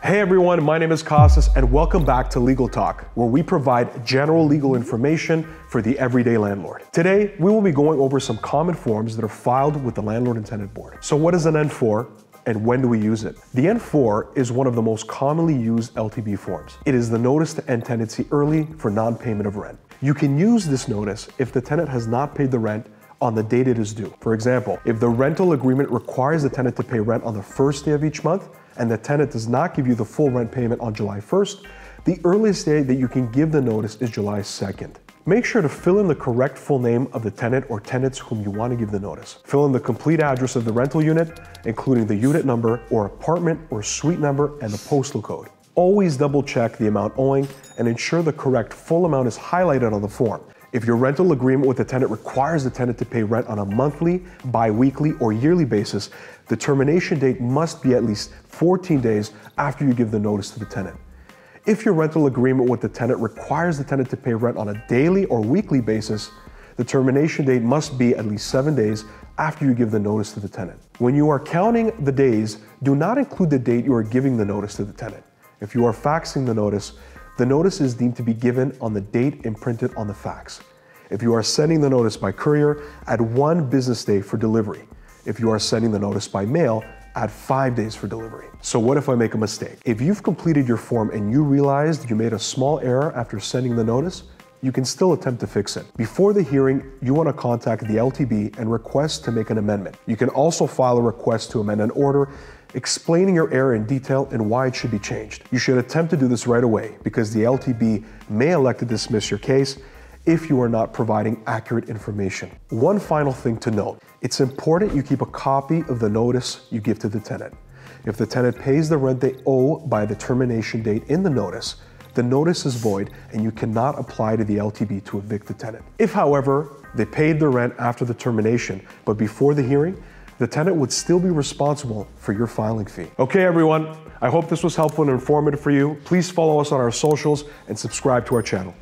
Hey everyone, my name is Costas and welcome back to Legal Talk, where we provide general legal information for the everyday landlord. Today, we will be going over some common forms that are filed with the Landlord and Tenant Board. So what is an N4 and when do we use it? The N4 is one of the most commonly used LTB forms. It is the notice to end tenancy early for non-payment of rent. You can use this notice if the tenant has not paid the rent on the date it is due. For example, if the rental agreement requires the tenant to pay rent on the first day of each month, and the tenant does not give you the full rent payment on July 1st, the earliest day that you can give the notice is July 2nd. Make sure to fill in the correct full name of the tenant or tenants whom you want to give the notice. Fill in the complete address of the rental unit, including the unit number or apartment or suite number and the postal code. Always double check the amount owing and ensure the correct full amount is highlighted on the form. If your rental agreement with the tenant requires the tenant to pay rent on a monthly, bi-weekly, or yearly basis, the termination date must be at least 14 days after you give the notice to the tenant. If your rental agreement with the tenant requires the tenant to pay rent on a daily or weekly basis, the termination date must be at least 7 days after you give the notice to the tenant. When you are counting the days, do not include the date you are giving the notice to the tenant. If you are faxing the notice is deemed to be given on the date imprinted on the fax. If you are sending the notice by courier, add 1 business day for delivery. If you are sending the notice by mail, add 5 days for delivery. So what if I make a mistake? If you've completed your form and you realized you made a small error after sending the notice, you can still attempt to fix it. Before the hearing, you want to contact the LTB and request to make an amendment. You can also file a request to amend an order explaining your error in detail and why it should be changed. You should attempt to do this right away because the LTB may elect to dismiss your case if you are not providing accurate information. One final thing to note, it's important you keep a copy of the notice you give to the tenant. If the tenant pays the rent they owe by the termination date in the notice is void and you cannot apply to the LTB to evict the tenant. If, however, they paid the rent after the termination, but before the hearing, the tenant would still be responsible for your filing fee. Okay, everyone, I hope this was helpful and informative for you. Please follow us on our socials and subscribe to our channel.